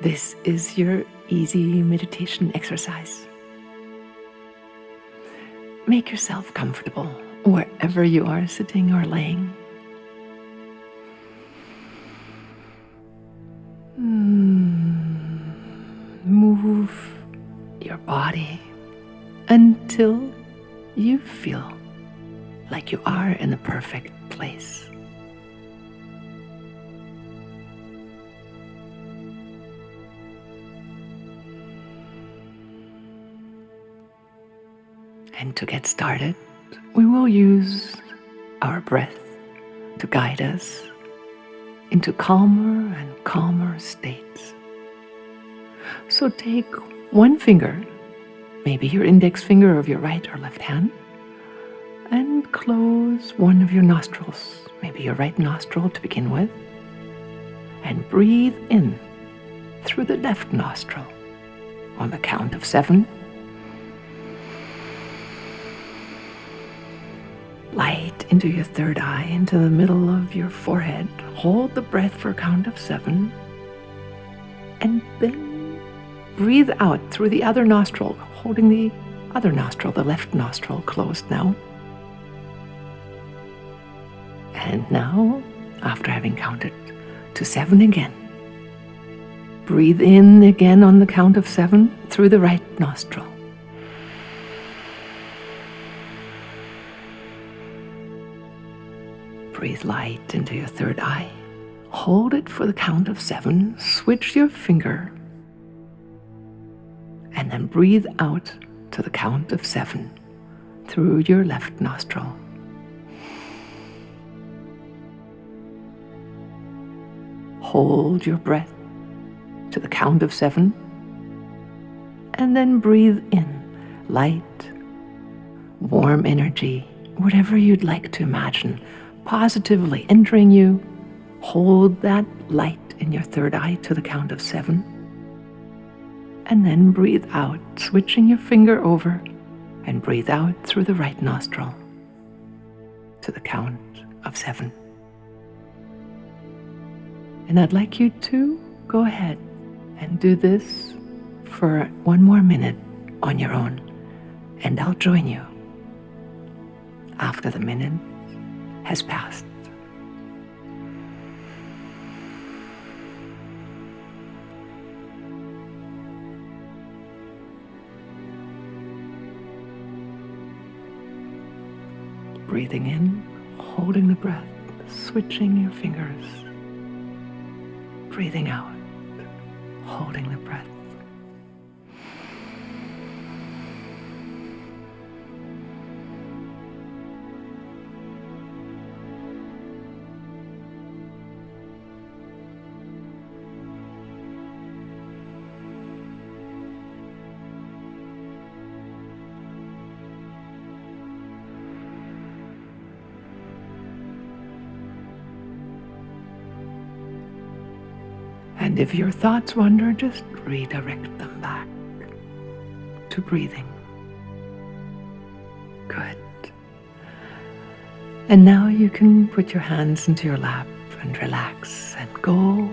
This is your easy meditation exercise. Make yourself comfortable wherever you are sitting or laying. Move your body until you feel like you are in the perfect place. And to get started, we will use our breath to guide us into calmer and calmer states. So take one finger, maybe your index finger of your right or left hand, and close one of your nostrils, maybe your right nostril to begin with, and breathe in through the left nostril on the count of 7. Light into your third eye, into the middle of your forehead. Hold the breath for a count of 7. And then breathe out through the other nostril, holding the other nostril, the left nostril, closed now. And now, after having counted to 7 again, breathe in again on the count of 7 through the right nostril. Breathe light into your third eye. Hold it for the count of 7. Switch your finger. And then breathe out to the count of 7 through your left nostril. Hold your breath to the count of 7. And then breathe in light, warm energy, whatever you'd like to imagine, positively entering you. Hold that light in your third eye to the count of 7. And then breathe out, switching your finger over, and breathe out through the right nostril to the count of 7. And I'd like you to go ahead and do this for 1 more minute on your own, and I'll join you after the minute has passed. Breathing in, holding the breath, switching your fingers. Breathing out, holding the breath. And if your thoughts wander, just redirect them back to breathing. Good. And now you can put your hands into your lap and relax and go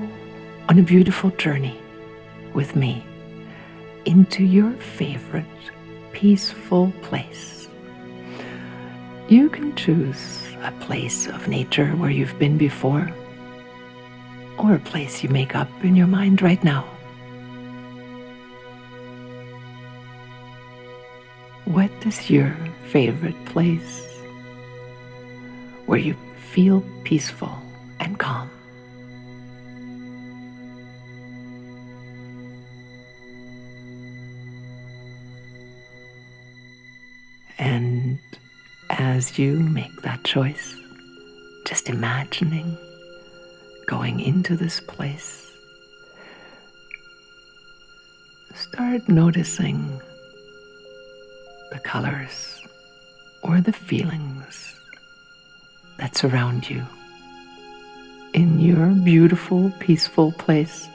on a beautiful journey with me into your favorite peaceful place. You can choose a place of nature where you've been before, or a place you make up in your mind right now. What is your favorite place where you feel peaceful and calm? And as you make that choice, just imagining going into this place, start noticing the colors or the feelings that surround you in your beautiful, peaceful place.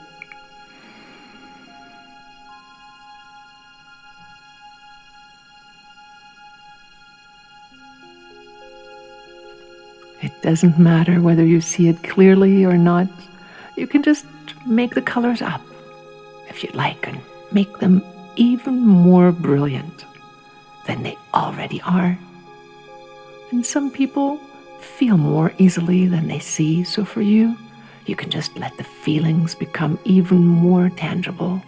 It doesn't matter whether you see it clearly or not. You can just make the colors up if you'd like, and make them even more brilliant than they already are. And some people feel more easily than they see, so for you, you can just let the feelings become even more tangible,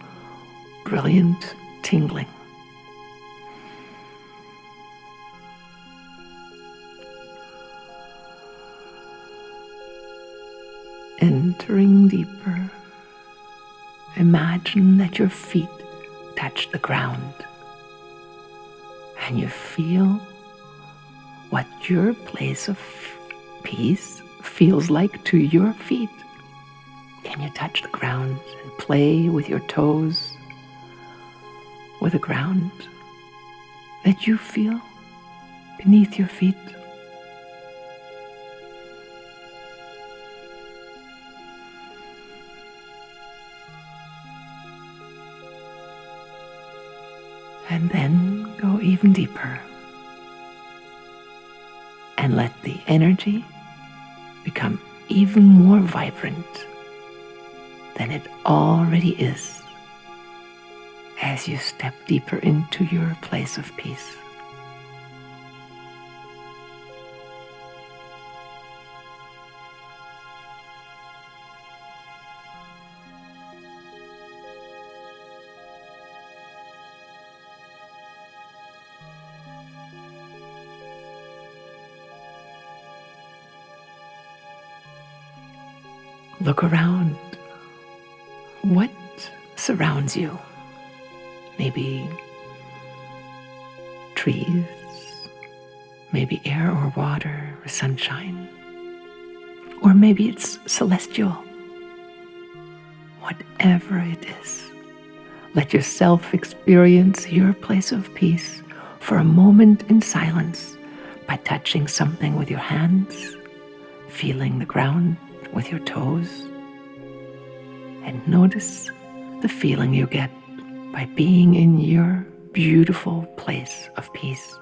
brilliant, tingling. Entering deeper, imagine that your feet touch the ground and you feel what your place of peace feels like to your feet. Can you touch the ground and play with your toes, with the ground that you feel beneath your feet? And then go even deeper and let the energy become even more vibrant than it already is as you step deeper into your place of peace. Look around. What surrounds you? Maybe trees, maybe air or water or sunshine, or maybe it's celestial. Whatever it is, let yourself experience your place of peace for a moment in silence by touching something with your hands, feeling the ground with your toes, and notice the feeling you get by being in your beautiful place of peace.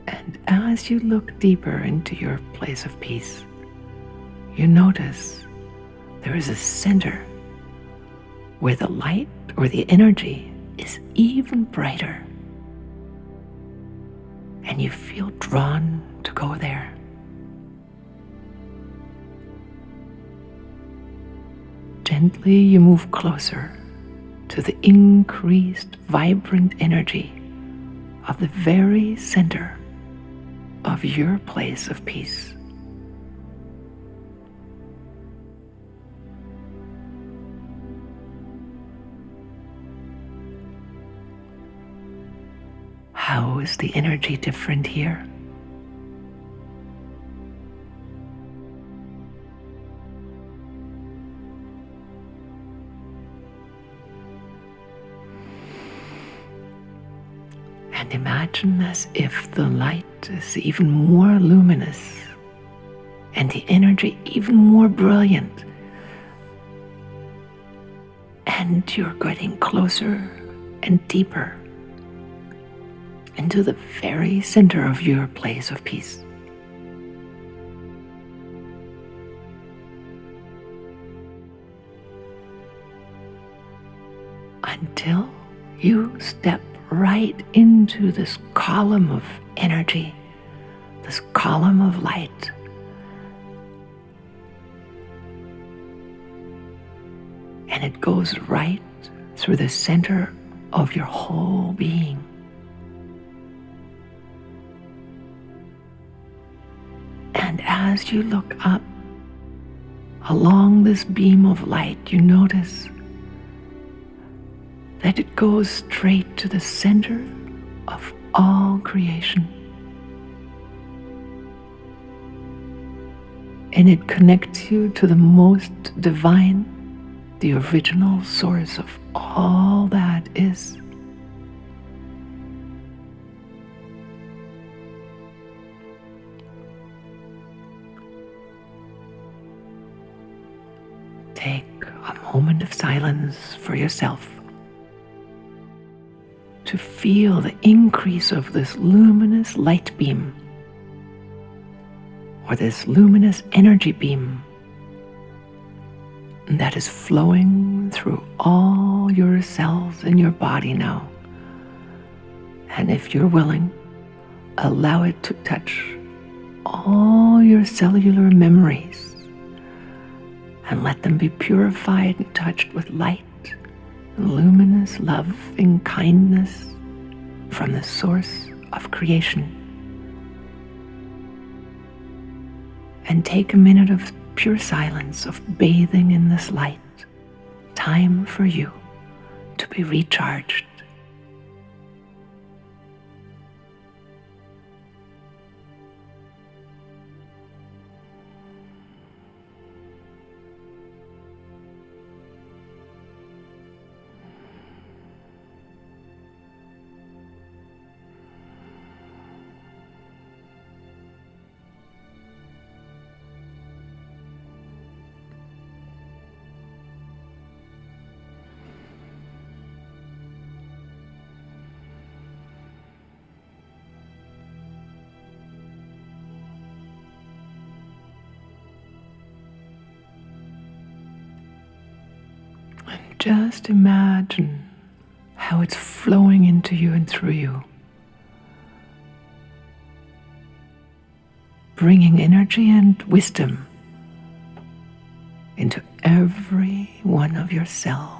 And as you look deeper into your place of peace, you notice there is a center where the light or the energy is even brighter. And you feel drawn to go there. Gently you move closer to the increased vibrant energy of the very center of your place of peace. How is the energy different here? And imagine as if the light is even more luminous and the energy even more brilliant. And you're getting closer and deeper into the very center of your place of peace. Until you step right into this column of energy, this column of light. And it goes right through the center of your whole being. And as you look up along this beam of light, you notice that it goes straight to the center of all creation. And it connects you to the most divine the original source of all that is. Take a moment of silence for yourself to feel the increase of this luminous light beam, or this luminous energy beam that is flowing through all your cells in your body now. And if you're willing, allow it to touch all your cellular memories and let them be purified and touched with light, luminous love and kindness from the source of creation. And take a minute of pure silence, of bathing in this light. Time for you to be recharged. Just imagine how it's flowing into you and through you, bringing energy and wisdom into every one of your cells.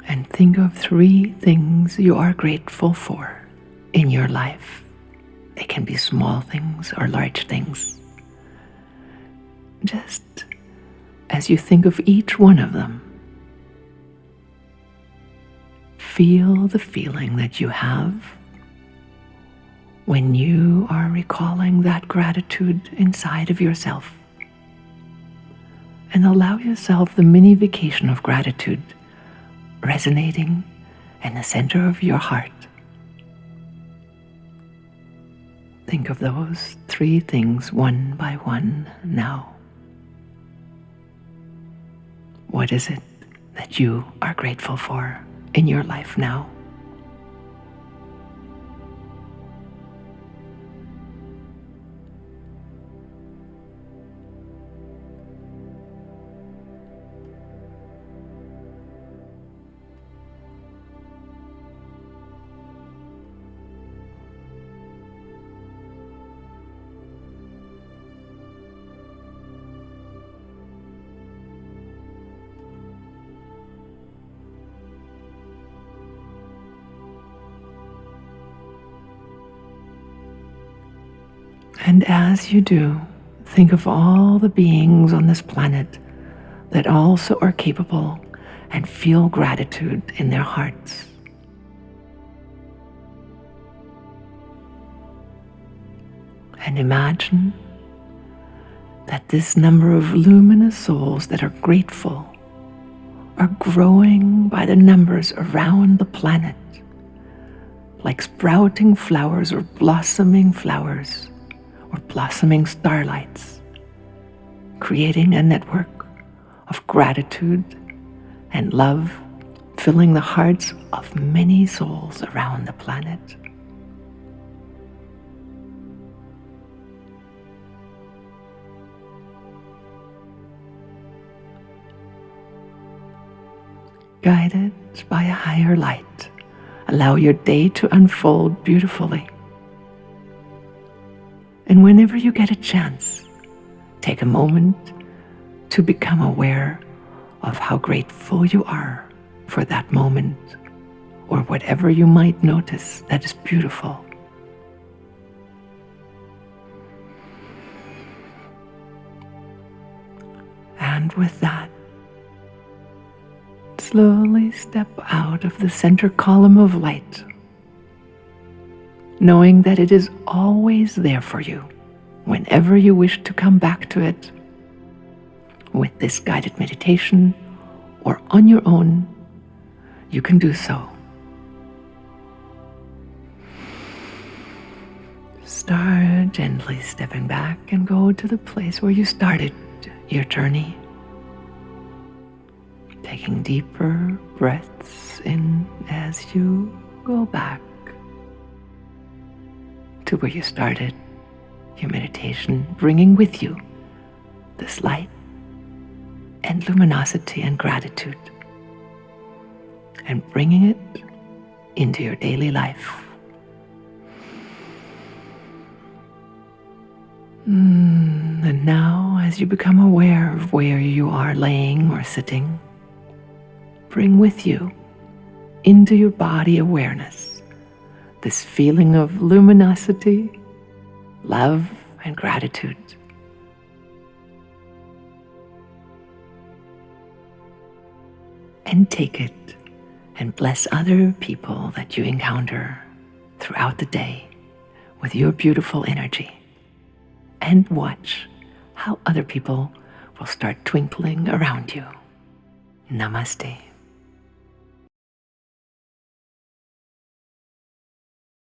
And think of 3 things you are grateful for in your life. They can be small things or large things. Just as you think of each one of them, feel the feeling that you have when you are recalling that gratitude inside of yourself. And allow yourself the mini vacation of gratitude resonating in the center of your heart. Think of those 3 things one by one now. What is it that you are grateful for in your life now? And as you do, think of all the beings on this planet that also are capable and feel gratitude in their hearts. And imagine that this number of luminous souls that are grateful are growing by the numbers around the planet, like sprouting flowers or blossoming flowers, or blossoming starlights, creating a network of gratitude and love, filling the hearts of many souls around the planet. Guided by a higher light, allow your day to unfold beautifully. And whenever you get a chance, take a moment to become aware of how grateful you are for that moment or whatever you might notice that is beautiful. And with that, slowly step out of the center column of light, knowing that it is always there for you whenever you wish to come back to it with this guided meditation or on your own. You can do so. Start gently stepping back and go to the place where you started your journey. Taking deeper breaths in as you go back to where you started your meditation, bringing with you this light and luminosity and gratitude, and bringing it into your daily life. And now, as you become aware of where you are laying or sitting, bring with you into your body awareness this feeling of luminosity, love, and gratitude. And take it and bless other people that you encounter throughout the day with your beautiful energy. And watch how other people will start twinkling around you. Namaste.